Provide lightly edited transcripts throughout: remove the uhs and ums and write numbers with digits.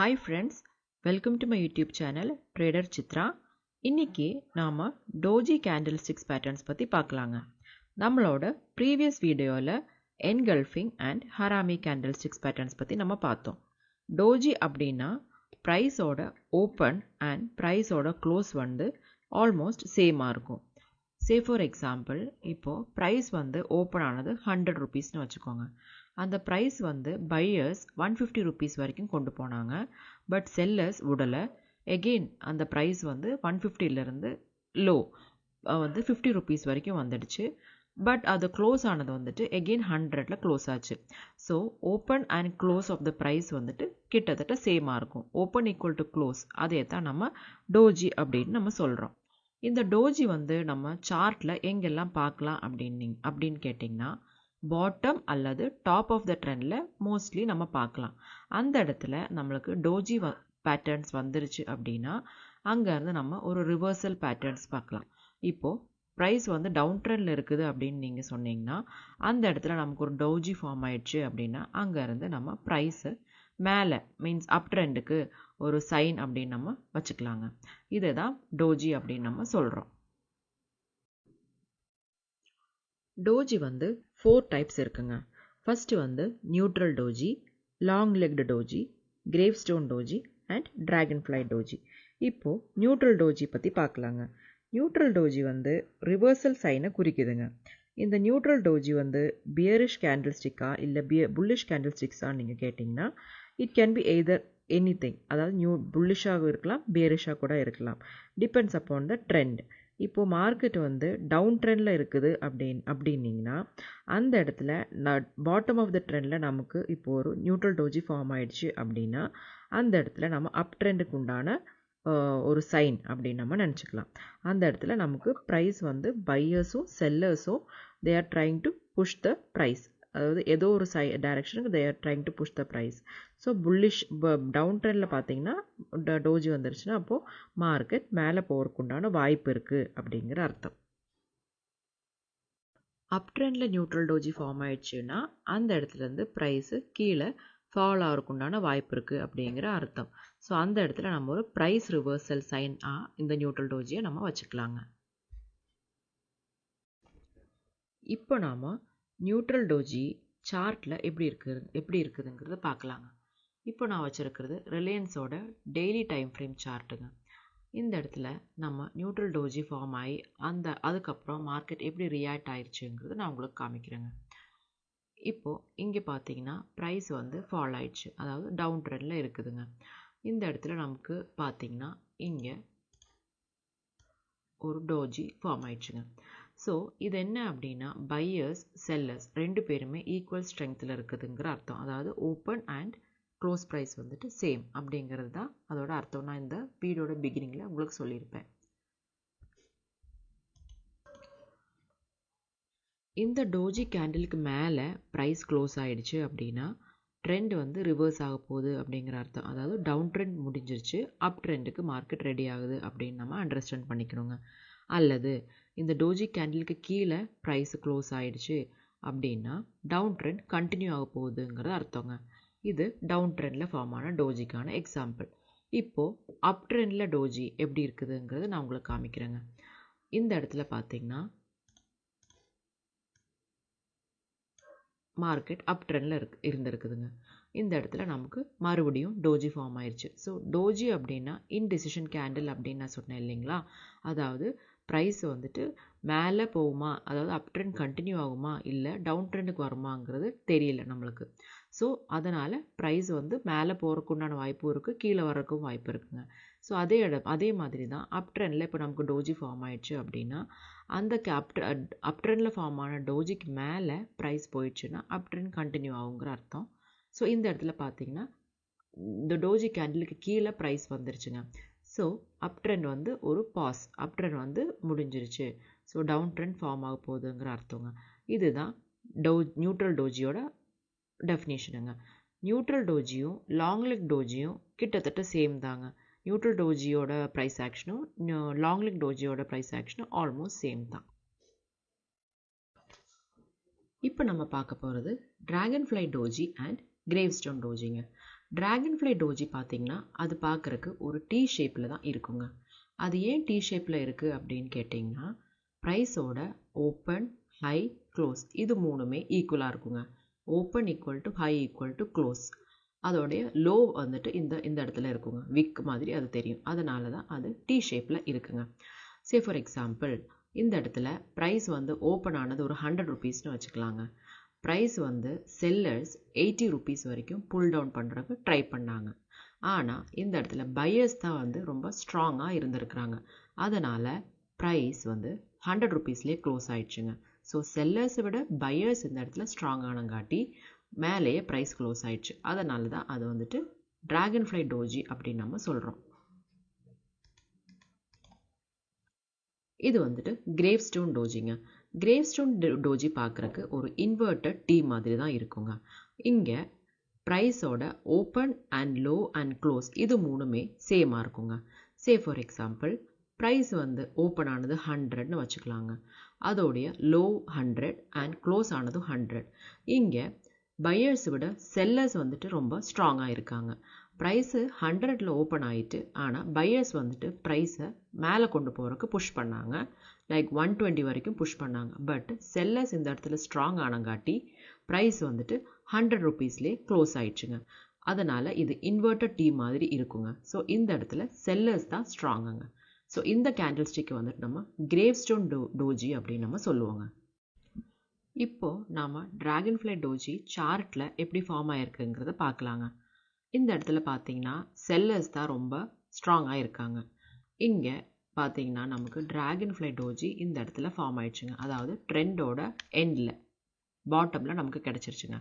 Hi friends, welcome to my YouTube channel Trader Chitra. இன்னைக்கு நாம doji candlesticks patterns பத்தி பார்க்கலாங்க. நம்மளோட previous வீடியோல engulfing and harami candlesticks patterns பத்தி நம்ம பார்த்தோம். doji அப்படின்னா price ஓட open and price ஓட close வந்து almost same இருக்கும். Say for example, இப்போ price வந்து open ஆனது 100 rupeesனு வச்சுக்கோங்க. அந்த price வந்து buyers 150 rupees வரைக்கும் கொண்டு போனாங்க. But sellers விடல. Again அந்த price வந்து 150ல இருந்து low வந்து 50 rupees வரைக்கும் வந்துடுச்சு. But அது close ஆனது வந்துட்டு again 100ல close ஆச்சு. So open and close of the price வந்துட்டு கிட்டத்தட்ட சேமா இருக்கும். Open equal to close. அதே தான் நம்ம doji அப்படின்னு நம்ம சொல்றோம். இந்த doji வந்து நம்ம சார்ட்ல எங்கெல்லாம் பார்க்கலாம் அப்படின்னு கேட்டிங்கன்னா பாட்டம் அல்லது டாப் ஆஃப் த ட்ரெண்ட்ல மோஸ்ட்லி நம்ம பார்க்கலாம். அந்த இடத்துல நம்மளுக்கு doji பேட்டர்ன்ஸ் வந்துருச்சு அப்படின்னா அங்கேருந்து நம்ம ஒரு ரிவர்சல் பேட்டர்ன்ஸ் பார்க்கலாம். இப்போ ப்ரைஸ் வந்து டவுன் ட்ரெண்டில் இருக்குது அப்படின்னு நீங்கள் சொன்னீங்கன்னா அந்த இடத்துல நமக்கு ஒரு doji ஃபார்ம் ஆயிடுச்சு அப்படின்னா அங்கேருந்து நம்ம ப்ரைஸை மேலே மீன்ஸ் அப் ட்ரெண்டுக்கு ஒரு சைன் அப்படின்னு நம்ம வச்சுக்கலாங்க. இதை தான் doji அப்படின்னு நம்ம சொல்கிறோம். doji வந்து 4 டைப்ஸ் இருக்குங்க. ஃபர்ஸ்ட் வந்து neutral doji, long legged doji, gravestone doji and dragonfly doji. இப்போ நியூட்ரல் doji பற்றி பார்க்கலாங்க. நியூட்ரல் doji வந்து ரிவர்சல் சைனை குறிக்குதுங்க. இந்த நியூட்ரல் doji வந்து பியரிஷ் கேண்டில்ஸ்டிக்கா இல்லை புல்லிஷ் கேண்டில்ஸ்டிக்ஸா நீங்கள் கேட்டிங்கன்னா it can be either anything. அதாவது புல்லிஷாக இருக்கலாம், பியரிஷாக கூட இருக்கலாம். Depends upon the trend. இப்போ மார்க்கெட் வந்து டவுன் ட்ரெண்டில் இருக்குது அப்படின்னீங்கன்னா அந்த இடத்துல பாட்டம் ஆஃப் த ட்ரெண்டில் நமக்கு இப்போ ஒரு நியூட்ரல் doji ஃபார்ம் ஆயிடுச்சு அப்படின்னா அந்த இடத்துல நம்ம அப் ட்ரெண்டுக்கு உண்டான ஒரு சைன் அப்படின்னு நம்ம நினச்சிக்கலாம். அந்த இடத்துல நமக்கு ப்ரைஸ் வந்து பையர்ஸும் செல்லர்ஸும் they are trying to push the price. அதாவது ஏதோ ஒரு டைரக்ஷனுக்கு they are trying to push the price. So bullish down ட்ரெண்டில் பார்த்தீங்கன்னா doji வந்துருச்சுன்னா அப்போது மார்க்கெட் மேலே போகிறதுக்கு உண்டான வாய்ப்பு இருக்குது அப்படிங்கிற அர்த்தம். அப் ட்ரெண்டில் நியூட்ரல் doji ஃபார்ம் ஆயிடுச்சுன்னா அந்த இடத்துலேருந்து ப்ரைஸு கீழே ஃபால் ஆகிறதுக்கு உண்டான வாய்ப்பு இருக்குது அப்படிங்கிற அர்த்தம். ஸோ அந்த இடத்துல நம்ம ஒரு ப்ரைஸ் ரிவர்சல் சைன் இந்த நியூட்ரல் dojiயை நம்ம வச்சுக்கலாங்க. இப்போ நாம் நியூட்ரல் doji சார்ட்டில் எப்படி இருக்குதுங்கிறத பார்க்கலாங்க. இப்போ நான் வச்சுருக்கிறது ரிலையன்ஸோட டெய்லி டைம் ஃப்ரேம் சார்ட்டுங்க. இந்த இடத்துல நம்ம நியூட்ரல் doji ஃபார்ம் ஆகி அதுக்கப்புறம் மார்க்கெட் எப்படி ரியாக்ட் ஆயிடுச்சுங்கிறத நான் உங்களுக்கு காமிக்கிறேங்க. இப்போது இங்கே பார்த்தீங்கன்னா ப்ரைஸ் வந்து ஃபால் ஆயிடுச்சு, அதாவது டவுன் ட்ரெண்டில் இருக்குதுங்க. இந்த இடத்துல நமக்கு பார்த்தீங்கன்னா இங்கே ஒரு doji ஃபார்ம் ஆயிடுச்சுங்க. ஸோ இது என்ன அப்படின்னா பையர்ஸ் செல்லர்ஸ் ரெண்டு பேருமே ஈக்குவல் ஸ்ட்ரெங்த்தில் இருக்குதுங்கிற அர்த்தம். அதாவது ஓப்பன் அண்ட் க்ளோஸ் ப்ரைஸ் வந்துட்டு சேம் அப்படிங்கிறது தான் அதோட அர்த்தம். நான் இந்த வீடியோட பிகினிங்கில் உங்களுக்கு சொல்லியிருப்பேன். இந்த doji கேண்டிலுக்கு மேலே ப்ரைஸ் க்ளோஸ் ஆகிடுச்சு அப்படின்னா ட்ரெண்ட் வந்து ரிவர்ஸ் ஆக போகுது அப்படிங்கிற அர்த்தம். அதாவது டவுன் ட்ரெண்ட் முடிஞ்சிருச்சு, அப் ட்ரெண்டுக்கு மார்க்கெட் ரெடி ஆகுது அப்படின்னு நம்ம அண்டர்ஸ்டாண்ட் பண்ணிக்கணுங்க. அல்லது இந்த doji கேண்டிலுக்கு கீழே ப்ரைஸ் க்ளோஸ் ஆகிடுச்சு அப்படின்னா டவுன் ட்ரெண்ட் கண்டினியூ ஆக போகுதுங்கிறது அர்த்தங்க. இது டவுன் ட்ரெண்டில் ஃபார்ம் ஆன dojiக்கான எக்ஸாம்பிள். இப்போது அப் ட்ரெண்டில் doji எப்படி இருக்குதுங்கிறது நான் உங்களுக்கு காமிக்கிறேங்க. இந்த இடத்துல பார்த்தீங்கன்னா மார்க்கெட் அப் ட்ரெண்டில் இருந்திருக்குதுங்க. இந்த இடத்துல நமக்கு மறுபடியும் doji ஃபார்ம் ஆயிடுச்சு. ஸோ doji அப்படின்னா இன்டெசிஷன் கேண்டில் அப்படின்னு நான் சொன்னேன் இல்லைங்களா. அதாவது ப்ரைஸ் வந்துட்டு மேலே போகுமா, அதாவது அப் ட்ரெண்ட் கண்டினியூ ஆகுமா இல்லை டவுன் ட்ரெண்டுக்கு வருமாங்கிறது தெரியல நம்மளுக்கு. ஸோ அதனால் ப்ரைஸ் வந்து மேலே போகிறதுக்கு உண்டான வாய்ப்பும் இருக்குது, கீழே வர்றதுக்கும் வாய்ப்பு இருக்குங்க. ஸோ அதே மாதிரி தான் அப் ட்ரெண்டில் இப்போ நமக்கு doji ஃபார்ம் ஆயிடுச்சு அப்படின்னா அந்த அப் ட்ரெண்டில் ஃபார்ம் ஆன dojiக்கு மேலே ப்ரைஸ் போயிடுச்சுன்னா அப் ட்ரெண்ட் கண்டினியூ ஆகுங்கிற அர்த்தம். ஸோ இந்த இடத்துல பார்த்தீங்கன்னா இந்த doji கேண்டிலுக்கு கீழே ப்ரைஸ் வந்துருச்சுங்க. ஸோ அப் ட்ரெண்ட் வந்து ஒரு பாஸ், அப் ட்ரெண்ட் வந்து முடிஞ்சிருச்சு, ஸோ டவுன் ட்ரெண்ட் ஃபார்ம் ஆக போகுதுங்கிற அர்த்தங்க. இதுதான் நியூட்ரல் dojiயோட டெஃபினேஷனுங்க. நியூட்ரல் dojiயும் லாங் லெக் dojiயும் கிட்டத்தட்ட சேம் தாங்க. நியூட்ரல் dojiயோட ப்ரைஸ் ஆக்ஷனும் லாங் லெக் dojiயோட ப்ரைஸ் ஆக்ஷனும் ஆல்மோஸ்ட் சேம் தான். இப்போ நம்ம பார்க்க போகிறது டிராகன்ஃப்ளை doji அண்ட் கிரேவ்ஸ்டோன் dojiங்க. டிராகன்ஃப்ளை டோஜி பார்த்தீங்கன்னா அது பார்க்குறக்கு ஒரு டி ஷேப்பில் தான் இருக்குங்க. அது ஏன் டி ஷேப்பில் இருக்குது அப்படின்னு கேட்டிங்கன்னா, ப்ரைஸோட ஓப்பன், ஹை, க்ளோஸ் இது மூணுமே ஈக்குவலாக இருக்குங்க. Open equal to high equal to close. அதோடைய லோ வந்துட்டு இந்த இடத்துல இருக்குங்க. விக் மாதிரி அது தெரியும். அதனால தான் அது டி ஷேப்பில் இருக்குங்க. சே ஃபார் எக்ஸாம்பிள், இந்த இடத்துல ப்ரைஸ் வந்து ஓப்பன் ஆனது ஒரு 100 ருபீஸ்னு வச்சுக்கலாங்க. ப்ரைஸ் வந்து செல்லர்ஸ் 80 ருபீஸ் வரைக்கும் புல் டவுன் பண்ணுறதுக்கு ட்ரை பண்ணாங்க. ஆனால் இந்த இடத்துல பையர்ஸ் தான் வந்து ரொம்ப ஸ்ட்ராங்காக இருந்திருக்கிறாங்க. அதனால் ப்ரைஸ் வந்து 100 ருபீஸ்லேயே க்ளோஸ் ஆயிடுச்சுங்க. ஸோ செல்லர்ஸை விட பையர்ஸ் இந்த இடத்துல ஸ்ட்ராங்கானங்காட்டி மேலேயே ப்ரைஸ் க்ளோஸ் ஆயிடுச்சு. அதனால தான் அது வந்துட்டு டிராகன்ஃப்ளை டோஜி அப்படின்னு நம்ம சொல்கிறோம். இது வந்துட்டு கிரேவ் ஸ்டோன் டோஜிங்க. கிரேவ் ஸ்டோன் டோஜி பார்க்குறக்கு ஒரு இன்வெர்டட் டி மாதிரி தான் இருக்குங்க. இங்கே ப்ரைஸோட open and low and close இது மூணுமே சேமாக இருக்குங்க. சே ஃபார் எக்ஸாம்பிள், ப்ரைஸ் வந்து ஓப்பன் ஆனது 100ன்னு வச்சுக்கலாங்க. அதோடைய லோ 100 அண்ட் க்ளோஸ் ஆனது 100. இங்கே பையர்ஸ் விட செல்லர்ஸ் வந்துட்டு ரொம்ப ஸ்ட்ராங்காக இருக்காங்க. ப்ரைஸு 100ல் ஓப்பன் ஆகிட்டு, ஆனால் பையர்ஸ் வந்துட்டு ப்ரைஸை மேலே கொண்டு போகிறதுக்கு புஷ் பண்ணாங்க. லைக் 120 வரைக்கும் புஷ் பண்ணாங்க. பட் செல்லர்ஸ் இந்த இடத்துல ஸ்ட்ராங் ஆனங்காட்டி ப்ரைஸ் வந்துட்டு 100 ருபீஸ்லேயே க்ளோஸ் ஆயிடுச்சுங்க. அதனால் இது இன்வெர்டட் டி மாதிரி இருக்குங்க. ஸோ இந்த இடத்துல செல்லர்ஸ் தான் ஸ்ட்ராங்குங்க. ஸோ இந்த கேண்டில் ஸ்டிக்கை வந்துட்டு நம்ம கிரேவ் ஸ்டோன் டோஜி அப்படின்னு நம்ம சொல்லுவோங்க. இப்போது நாம் டிராகன்ஃப்ளை டோஜி சார்ட்டில் எப்படி ஃபார்ம் ஆகிருக்குங்கிறத பார்க்கலாங்க. இந்த இடத்துல பார்த்தீங்கன்னா செல்லர்ஸ் தான் ரொம்ப ஸ்ட்ராங்காக இருக்காங்க. இங்கே பார்த்தீங்கன்னா நமக்கு டிராகன்ஃப்ளை டோஜி இந்த இடத்துல ஃபார்ம் ஆயிடுச்சுங்க. அதாவது ட்ரெண்டோட எண்டில் பாட்டமில் நமக்கு கிடச்சிருச்சுங்க.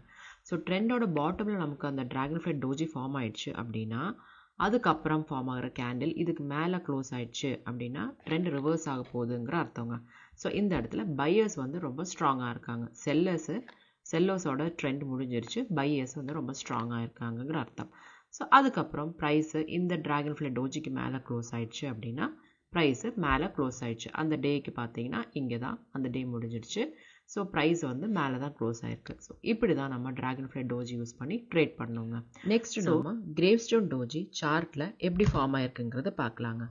ஸோ ட்ரெண்டோட பாட்டமில் நமக்கு அந்த டிராகன்ஃப்ளை டோஜி ஃபார்ம் ஆயிடுச்சு அப்படின்னா, அதுக்கப்புறம் ஃபார்ம் ஆகிற கேண்டில் இதுக்கு மேலே க்ளோஸ் ஆயிடுச்சு அப்படின்னா ட்ரெண்ட் ரிவர்ஸ் ஆக போகுதுங்கிற அர்த்தங்க. ஸோ இந்த இடத்துல பையர்ஸ் வந்து ரொம்ப ஸ்ட்ராங்காக இருக்காங்க. செல்லர்ஸோட ட்ரெண்ட் முடிஞ்சிருச்சு, பையர்ஸ் வந்து ரொம்ப ஸ்ட்ராங்காக இருக்காங்கங்கிற அர்த்தம். ஸோ அதுக்கப்புறம் ப்ரைஸு இந்த டிராகன்ஃப்ளை டோஜிக்கு மேலே க்ளோஸ் ஆயிடுச்சு அப்படின்னா ப்ரைஸு மேலே க்ளோஸ் ஆயிடுச்சு. அந்த டேக்கு பார்த்தீங்கன்னா இங்கே தான் அந்த டே முடிஞ்சிடுச்சு. ஸோ ப்ரைஸ் வந்து மேலே தான் க்ளோஸ் ஆயிருக்கு. ஸோ இப்படி தான் நம்ம டிராகன்ஃப்ளை டோஜி யூஸ் பண்ணி ட்ரேட் பண்ணோங்க. நெக்ஸ்ட் நம்ம கிரேவ் ஸ்டோன் டோஜி சார்ட்டில் எப்படி ஃபார்ம் ஆயிருக்குங்கிறத பார்க்கலாங்க.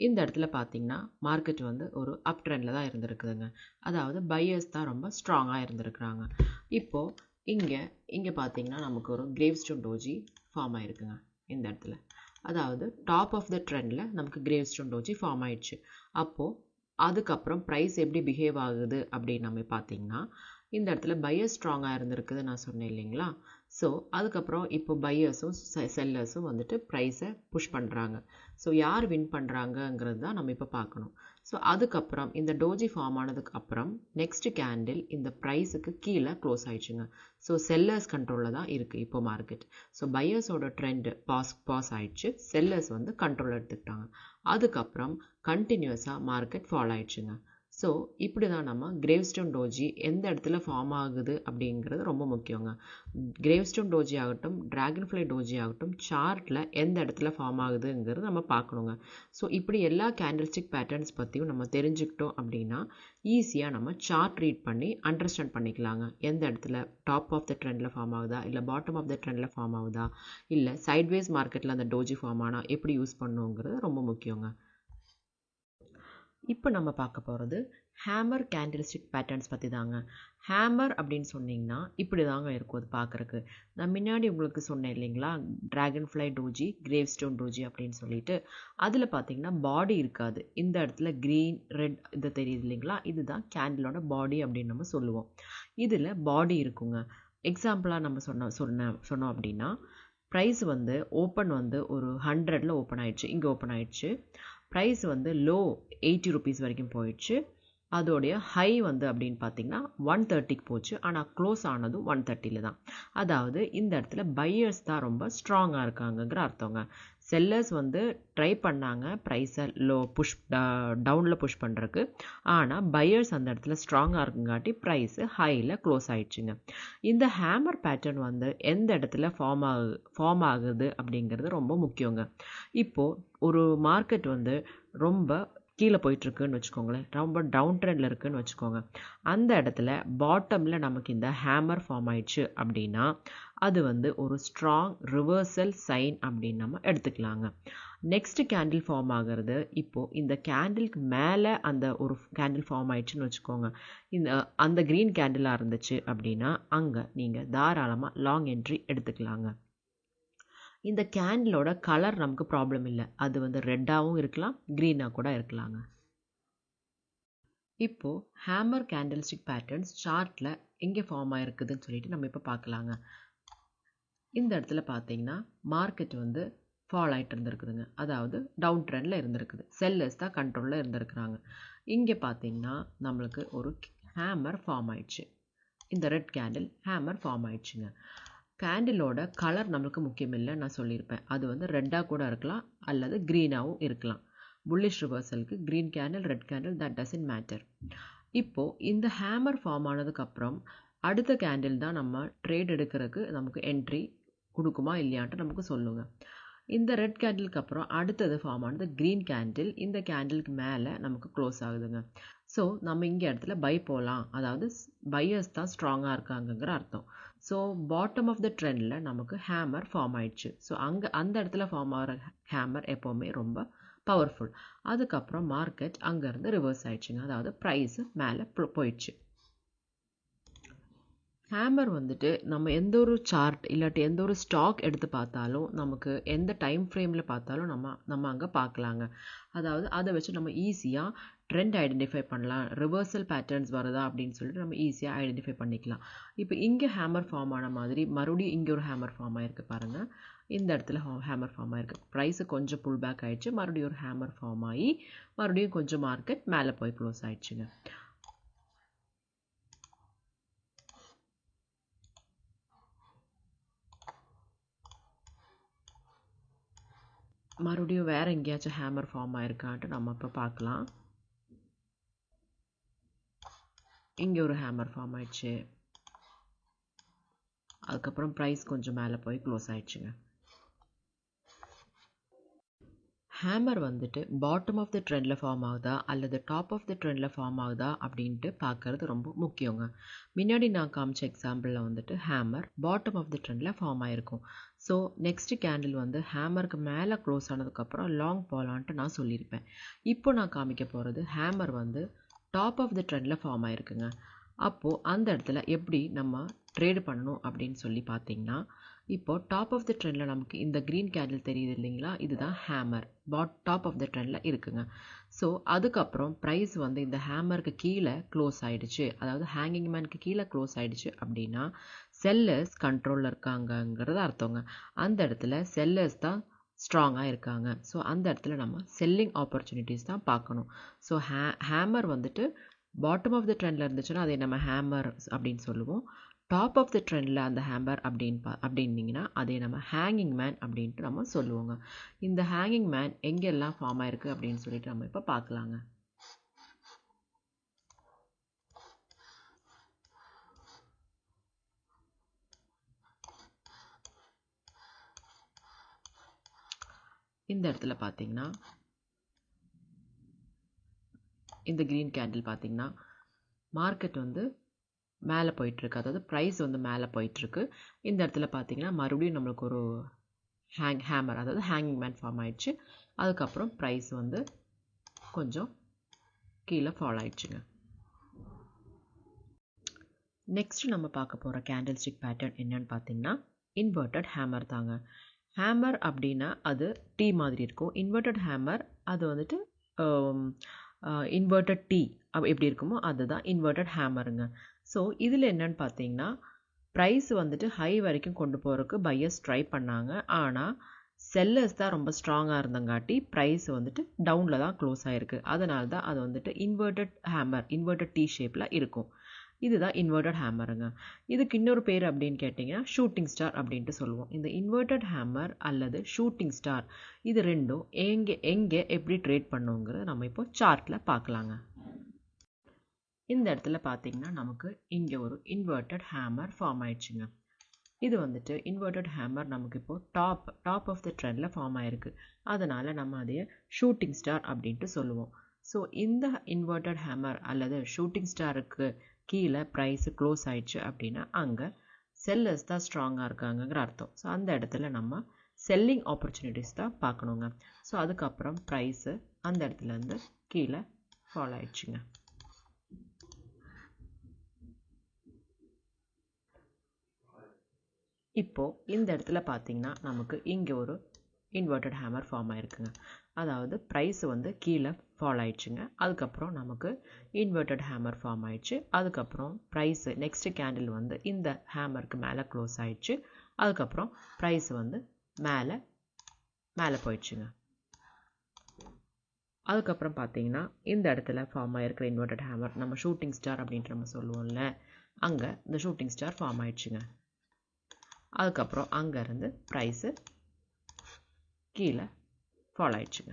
இந்த இடத்துல பார்த்தீங்கன்னா மார்க்கெட் வந்து ஒரு அப் ட்ரெண்டில் தான் இருந்திருக்குதுங்க. அதாவது பையர்ஸ் தான் ரொம்ப ஸ்ட்ராங்காக இருந்திருக்கிறாங்க. இப்போது இங்கே பார்த்தீங்கன்னா நமக்கு ஒரு கிரேவ் ஸ்டோன் டோஜி ஃபார்ம் ஆயிருக்குங்க. இந்த இடத்துல அதாவது டாப் ஆஃப் த ட்ரெண்டில் நமக்கு கிரேவ் ஸ்டோன் டோஜி ஃபார்ம் ஆயிடுச்சு. அப்போது அதுக்கப்புறம் ப்ரைஸ் எப்படி பிஹேவ் ஆகுது அப்படின்னு நம்ம பார்த்தீங்கன்னா, இந்த இடத்துல பையர்ஸ் ஸ்ட்ராங்காக இருந்திருக்குது நான் சொன்னேன் இல்லைங்களா. ஸோ அதுக்கப்புறம் இப்போ பையர்ஸும் செல்லர்ஸும் வந்துட்டு ப்ரைஸை புஷ் பண்ணுறாங்க. ஸோ யார் வின் பண்ணுறாங்கங்கிறது தான் நம்ம இப்போ பார்க்கணும். ஸோ அதுக்கப்புறம் இந்த டோஜி ஃபார்ம் ஆனதுக்கு அப்புறம் நெக்ஸ்ட் கேண்டில் இந்த ப்ரைஸுக்கு கீழே க்ளோஸ் ஆயிடுச்சுங்க. ஸோ செல்லர்ஸ் கண்ட்ரோலில் தான் இருக்குது இப்போ மார்க்கெட். ஸோ பையர்ஸோட ட்ரெண்ட் பாஸ் ஆயிடுச்சு, செல்லர்ஸ் வந்து கண்ட்ரோல் எடுத்துக்கிட்டாங்க. அதுக்கப்புறம் கண்டினியூஸாக மார்க்கெட் ஃபால் ஆயிடுச்சுங்க. ஸோ இப்படி தான் நம்ம கிரேவ் ஸ்டோன் டோஜி எந்த இடத்துல ஃபார்ம் ஆகுது அப்படிங்கிறது ரொம்ப முக்கியங்க. கிரேவ் ஸ்டோன் டோஜி ஆகட்டும், டிராகன்ஃப்ளை டோஜி ஆகட்டும், சார்ட்டில் எந்த இடத்துல ஃபார்ம் ஆகுதுங்கிறது நம்ம பார்க்கணுங்க. ஸோ இப்படி எல்லா கேண்டில்ஸ்டிக் பேட்டர்ன்ஸ் பற்றியும் நம்ம தெரிஞ்சுக்கிட்டோம் அப்படின்னா ஈஸியாக நம்ம சார்ட் ரீட் பண்ணி அண்டர்ஸ்டாண்ட் பண்ணிக்கலாங்க. எந்த இடத்துல டாப் ஆஃப் த ட்ரெண்டில் ஃபார்ம் ஆகுதா, இல்லை பாட்டம் ஆஃப் த ட்ரெண்டில் ஃபார்ம் ஆகுதா, இல்லை சைட்வேஸ் மார்க்கெட்டில் அந்த டோஜி ஃபார்ம் ஆனால் எப்படி யூஸ் பண்ணுங்கிறது ரொம்ப முக்கியங்க. இப்போ நம்ம பார்க்க போகிறது ஹேமர் கேண்டில்ஸ்டிக் பேட்டர்ன்ஸ் பற்றி தாங்க. ஹேமர் அப்படின்னு சொன்னிங்கன்னா இப்படி தாங்க இருக்கும் அது பார்க்குறக்கு. நான் முன்னாடி உங்களுக்கு சொன்னேன் இல்லைங்களா, டிராகன்ஃப்ளை டோஜி, கிரேவ் ஸ்டோன் டோஜி அப்படின்னு சொல்லிட்டு. அதில் பார்த்தீங்கன்னா பாடி இருக்காது. இந்த இடத்துல க்ரீன், ரெட் இது தெரியுது இல்லைங்களா, இதுதான் கேண்டிலோட பாடி அப்படின்னு நம்ம சொல்லுவோம். இதில் பாடி இருக்குங்க. எக்ஸாம்பிளாக நம்ம சொன்னோம் அப்படின்னா, ப்ரைஸ் வந்து ஓப்பன் வந்து ஒரு 100ல் ஓப்பன் ஆயிடுச்சு, இங்கே ஓப்பன் ஆயிடுச்சு. ப்ரைஸ் வந்து லோ 80 ருபீஸ் வரைக்கும் போயிடுச்சு. அதோடைய ஹை வந்து அப்படின்னு பார்த்தீங்கன்னா 130க்கு போச்சு. ஆனால் க்ளோஸ் ஆனதும் 130ல் தான். அதாவது இந்த இடத்துல பையர்ஸ் தான் ரொம்ப ஸ்ட்ராங்காக இருக்காங்கங்கிற அர்த்தங்க. செல்லர்ஸ் வந்து ட்ரை பண்ணாங்க ப்ரைஸை டவுனில் புஷ் பண்ணுறதுக்கு. ஆனால் பையர்ஸ் அந்த இடத்துல ஸ்ட்ராங்காக இருக்குங்காட்டி ப்ரைஸு ஹையில் க்ளோஸ் ஆயிடுச்சுங்க. இந்த ஹேமர் பேட்டர்ன் வந்து எந்த இடத்துல ஃபார்ம் ஆகுது அப்படிங்கிறது ரொம்ப முக்கியங்க. இப்போது ஒரு மார்க்கெட் வந்து ரொம்ப கீழே போயிட்டுருக்குன்னு வச்சுக்கோங்களேன், ரொம்ப டவுன் ட்ரெண்டில் இருக்குதுன்னு வச்சுக்கோங்க. அந்த இடத்துல பாட்டமில் நமக்கு இந்த ஹேமர் ஃபார்ம் ஆயிடுச்சு அப்படின்னா அது வந்து ஒரு ஸ்ட்ராங் ரிவர்சல் சைன் அப்படின்னு நம்ம எடுத்துக்கலாங்க. நெக்ஸ்ட் கேண்டில் ஃபார்ம் ஆகிறது, இப்போது இந்த கேண்டிலுக்கு மேலே அந்த ஒரு கேண்டில் ஃபார்ம் ஆயிடுச்சுன்னு வச்சுக்கோங்க. அந்த க்ரீன் கேண்டிலாக இருந்துச்சு அப்படின்னா அங்கே நீங்கள் தாராளமாக லாங் என்ட்ரி எடுத்துக்கலாங்க. இந்த கேண்டிலோட கலர் நமக்கு ப்ராப்ளம் இல்லை, அது வந்து ரெட்டாகவும் இருக்கலாம், க்ரீனாக கூட இருக்கலாங்க. இப்போது ஹேமர் கேண்டில்ஸ்டிக் பேட்டர்ன்ஸ் சார்ட்டில் எங்கே ஃபார்ம் ஆகிருக்குதுன்னு சொல்லிட்டு நம்ம இப்போ பார்க்கலாங்க. இந்த இடத்துல பார்த்தீங்கன்னா மார்க்கெட் வந்து ஃபால் ஆகிட்டு இருந்திருக்குதுங்க, அதாவது டவுன் ட்ரெண்டில் இருந்திருக்குது. செல்லர்ஸ் தான் கண்ட்ரோலில் இருந்திருக்கிறாங்க. இங்கே பார்த்தீங்கன்னா நம்மளுக்கு ஒரு ஹேமர் ஃபார்ம் ஆயிடுச்சு. இந்த ரெட் கேண்டில் ஹேமர் ஃபார்ம் ஆயிடுச்சுங்க. கேண்டிலோட கலர் நம்மளுக்கு முக்கியம் இல்லை, நான் சொல்லியிருப்பேன். அது வந்து ரெட்டாக கூட இருக்கலாம் அல்லது க்ரீனாகவும் இருக்கலாம். புல்லிஷ் ரிவர்சலுக்கு green candle, red candle, that doesn't matter. இப்போது இந்த ஹேமர் ஃபார்ம் ஆனதுக்கப்புறம் அடுத்த கேண்டில் தான் நம்ம ட்ரேட் எடுக்கிறதுக்கு நமக்கு என்ட்ரி கொடுக்குமா இல்லையான்ட்டு நமக்கு சொல்லுங்க. இந்த ரெட் கேண்டிலுக்கு அப்புறம் அடுத்தது ஃபார்ம் ஆனது க்ரீன் கேண்டில். இந்த கேண்டிலுக்கு மேலே நமக்கு க்ளோஸ் ஆகுதுங்க. ஸோ நம்ம இங்கே இடத்துல பை போகலாம், அதாவது பையர்ஸ் தான் ஸ்ட்ராங்காக இருக்காங்கங்கிற அர்த்தம். ஸோ பாட்டம் ஆஃப் த ட்ரெண்டில் நமக்கு ஹேமர் ஃபார்ம் ஆயிடுச்சு. ஸோ அந்த இடத்துல ஃபார்ம் ஆகிற ஹேமர் எப்போவுமே ரொம்ப பவர்ஃபுல். அதுக்கப்புறம் மார்க்கெட் அங்கேருந்து ரிவர்ஸ் ஆயிடுச்சுங்க, அதாவது ப்ரைஸு மேலே போயிடுச்சு. ஹேமர் வந்துட்டு நம்ம எந்த ஒரு சார்ட் இல்லாட்டி எந்த ஒரு ஸ்டாக் எடுத்து பார்த்தாலும் நமக்கு எந்த டைம் ஃப்ரேமில் பார்த்தாலும் நம்ம அங்கே பார்க்கலாங்க. அதாவது அதை வச்சு நம்ம ஈஸியாக ட்ரெண்ட் ஐடென்டிஃபை பண்ணலாம், ரிவர்சல் பேட்டர்ன்ஸ் வருதா அப்படின்னு சொல்லிட்டு நம்ம ஈஸியாக ஐடென்டிஃபை பண்ணிக்கலாம். இப்போ இங்கே ஹேமர் ஃபார்ம் ஆன மாதிரி மறுபடியும் இங்கே ஒரு ஹேமர் ஃபார்ம் ஆகிருக்கு பாருங்கள். இந்த இடத்துல ஹேமர் ஃபார்ம் ஆகிருக்கு, ப்ரைஸு கொஞ்சம் புல் பேக் ஆகிடுச்சு, மறுபடியும் ஒரு ஹேமர் ஃபார்ம் ஆகி மறுபடியும் கொஞ்சம் மார்க்கெட் மேலே போய் க்ளோஸ் ஆகிடுச்சுங்க. மறுபடியும் வேறு எங்கேயாச்சும் ஹேமர் ஃபார்ம் ஆயிருக்கான்ட்டு நம்ம இப்போ பார்க்கலாம். இங்கே ஒரு ஹேமர் ஃபார்ம் ஆயிடுச்சு, அதுக்கப்புறம் ப்ரைஸ் கொஞ்சம் மேலே போய் க்ளோஸ் ஆயிடுச்சுங்க. ஹேமர் வந்துட்டு பாட்டம் ஆஃப் த ட்ரெண்டில் ஃபார்ம் ஆகுதா அல்லது டாப் ஆஃப் த ட்ரெண்டில் ஃபார்ம் ஆகுதா அப்படின்ட்டு பார்க்கறது ரொம்ப முக்கியங்க. முன்னாடி நான் காமிச்ச எக்ஸாம்பிளில் வந்துட்டு ஹேமர் பாட்டம் ஆஃப் த ட்ரெண்டில் ஃபார்ம் ஆகிருக்கும். ஸோ நெக்ஸ்ட் கேண்டில் வந்து ஹேமருக்கு மேலே க்ளோஸ் ஆனதுக்கப்புறம் லாங் போகலான்ட்டு நான் சொல்லியிருப்பேன். இப்போ நான் காமிக்க போகிறது ஹேமர் வந்து டாப் ஆஃப் த ட்ரெண்டில் ஃபார்ம் ஆகிருக்குங்க. அப்போது அந்த இடத்துல எப்படி நம்ம ட்ரேடு பண்ணணும் அப்படின்னு சொல்லி பார்த்தீங்கன்னா, இப்போது டாப் ஆஃப் த ட்ரெண்டில் நமக்கு இந்த க்ரீன் கேண்டில் தெரியுது இல்லைங்களா, இதுதான் ஹேமர் டாப் ஆஃப் த ட்ரெண்டில் இருக்குங்க. ஸோ அதுக்கப்புறம் ப்ரைஸ் வந்து இந்த ஹேமருக்கு கீழே க்ளோஸ் ஆகிடுச்சு, அதாவது ஹேங்கிங் மேனுக்கு கீழே க்ளோஸ் ஆகிடுச்சு அப்படின்னா செல்லர்ஸ் கண்ட்ரோலில் இருக்காங்கங்கிறது அர்த்தங்க. அந்த இடத்துல செல்லர்ஸ் தான் ஸ்ட்ராங்காக இருக்காங்க. ஸோ அந்த இடத்துல நம்ம செல்லிங் ஆப்பர்ச்சுனிட்டிஸ் தான் பார்க்கணும். ஸோ ஹேமர் வந்துட்டு பாட்டம் ஆஃப் த ட்ரெண்டில் இருந்துச்சுன்னா அதை நம்ம ஹேமர் அப்படின்னு சொல்லுவோம். டாப் ஆஃப் த ட்ரெண்டில் அந்த ஹேமர் அப்படின்னீங்கன்னா அதை நம்ம ஹேங்கிங் மேன் அப்படின்ட்டு நம்ம சொல்லுவோங்க. இந்த ஹேங்கிங் மேன் எங்கெல்லாம் ஃபார்ம் ஆயிருக்கு அப்படின்னு சொல்லிட்டு நம்ம இப்போ பார்க்கலாங்க. இந்த இடத்துல பார்த்தீங்கன்னா இந்த க்ரீன் கேண்டில் பார்த்தீங்கன்னா மார்க்கெட் வந்து மேலே போயிட்டுருக்கு, அதாவது ப்ரைஸ் வந்து மேலே போயிட்டுருக்கு. இந்த இடத்துல பார்த்தீங்கன்னா மறுபடியும் நம்மளுக்கு ஒரு ஹேமர், அதாவது ஹேங்கிங் மேன் ஃபார்ம் ஆயிடுச்சு. அதுக்கப்புறம் ப்ரைஸ் வந்து கொஞ்சம் கீழே ஃபால் ஆயிடுச்சுங்க. நெக்ஸ்ட் நம்ம பார்க்க போகிற கேண்டில் ஸ்டிக் பேட்டர்ன் என்னன்னு பார்த்தீங்கன்னா இன்வெர்டட் ஹேமர் தாங்க. ஹேமர் அப்படின்னா அது டீ மாதிரி இருக்கும். இன்வெர்டட் ஹேமர் அது வந்துட்டு இன்வெர்டட் டீ எப்படி இருக்குமோ அதுதான் இன்வெர்டட் ஹேமருங்க. ஸோ இதில் என்னன்னு பார்த்தீங்கன்னா ப்ரைஸ் வந்துட்டு ஹை வரைக்கும் கொண்டு போகிறதுக்கு பையர்ஸ் ட்ரை பண்ணாங்க. ஆனால் செல்லர்ஸ் தான் ரொம்ப ஸ்ட்ராங்காக இருந்தங்காட்டி ப்ரைஸ் வந்துட்டு டவுனில் தான் க்ளோஸ் ஆகிருக்கு. அதனால தான் அது வந்துட்டு இன்வெர்டட் ஹேமர், இன்வெர்டட் டீ ஷேப்பில் இருக்கும். இதுதான் இன்வெர்டட் ஹேமருங்க. இதுக்கு இன்னொரு பேர் அப்படின்னு கேட்டிங்கன்னா ஷூட்டிங் ஸ்டார் அப்படின்ட்டு சொல்லுவோம். இந்த இன்வெர்டட் ஹேமர் அல்லது ஷூட்டிங் ஸ்டார் இது ரெண்டும் எங்கே எப்படி ட்ரேட் பண்ணுங்கிறத நம்ம இப்போ சார்ட்டில் பார்க்கலாங்க. இந்த இடத்துல பார்த்தீங்கன்னா நமக்கு இங்கே ஒரு இன்வெர்டட் ஹேமர் ஃபார்ம் ஆயிடுச்சுங்க. இது வந்துட்டு இன்வெர்டட் ஹேமர் நமக்கு இப்போது டாப் ஆஃப் த ட்ரெண்டில் ஃபார்ம் ஆயிருக்கு. அதனால் நம்ம அதைய ஷூட்டிங் ஸ்டார் அப்படின்ட்டு சொல்லுவோம். ஸோ இந்த இன்வெர்டட் ஹேமர் அல்லது ஷூட்டிங் ஸ்டாருக்கு கீழே ப்ரைஸ் க்ளோஸ் ஆயிடுச்சு அப்படின்னா அங்கே செல்லர்ஸ் தான் ஸ்ட்ராங்காக இருக்காங்கங்கிற அர்த்தம். ஸோ அந்த இடத்துல நம்ம செல்லிங் ஆப்பர்ச்சுனிட்டிஸ் தான் பார்க்கணுங்க. ஸோ அதுக்கப்புறம் ப்ரைஸு அந்த இடத்துலேருந்து கீழே ஃபால் ஆயிடுச்சுங்க. இப்போது இந்த இடத்துல பார்த்தீங்கன்னா நமக்கு இங்கே ஒரு இன்வெர்டட் ஹேமர் ஃபார்ம் ஆயிருக்குங்க. அதாவது ப்ரைஸ் வந்து கீழே ஃபால் ஆயிடுச்சுங்க. அதுக்கப்புறம் நமக்கு இன்வெர்டட் ஹேமர் ஃபார்ம் ஆயிடுச்சு. அதுக்கப்புறம் ப்ரைஸு நெக்ஸ்ட் கேண்டில் வந்து இந்த ஹேமருக்கு மேலே க்ளோஸ் ஆயிடுச்சு. அதுக்கப்புறம் ப்ரைஸ் வந்து மேலே போயிடுச்சுங்க. அதுக்கப்புறம் பார்த்தீங்கன்னா இந்த இடத்துல ஃபார்ம் ஆகிருக்கிற இன்வெர்டட் ஹேமர் நம்ம ஷூட்டிங் ஸ்டார் அப்படின்ட்டு நம்ம சொல்லுவோம்ல, அங்கே இந்த ஷூட்டிங் ஸ்டார் ஃபார்ம் ஆயிடுச்சுங்க. அதுக்கப்புறம் அங்கேருந்து ப்ரைஸு கீழே ஃபால் ஆயிடுச்சுங்க.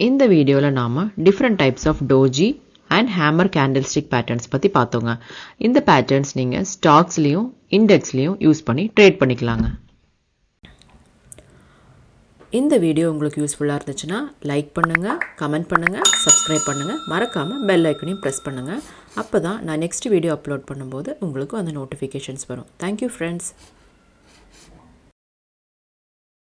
இந்த வீடியோவில் நாம் different types of doji and hammer candlestick patterns பற்றி பார்த்தோங்க. இந்த பேட்டர்ன்ஸ் நீங்கள் ஸ்டாக்ஸ்லேயும் இண்டெக்ஸ்லேயும் யூஸ் பண்ணி ட்ரேட் பண்ணிக்கலாங்க. இந்த வீடியோ உங்களுக்கு யூஸ்ஃபுல்லாக இருந்துச்சுன்னா லைக் பண்ணுங்கள், கமெண்ட் பண்ணுங்கள், சப்ஸ்கிரைப் பண்ணுங்கள், மறக்காமல் பெல் ஐக்கனையும் ப்ரெஸ் பண்ணுங்கள். அப்போ தான் நான் நெக்ஸ்ட் வீடியோ அப்லோட் பண்ணும்போது உங்களுக்கு அந்த நோட்டிஃபிகேஷன்ஸ் வரும். Thank you friends.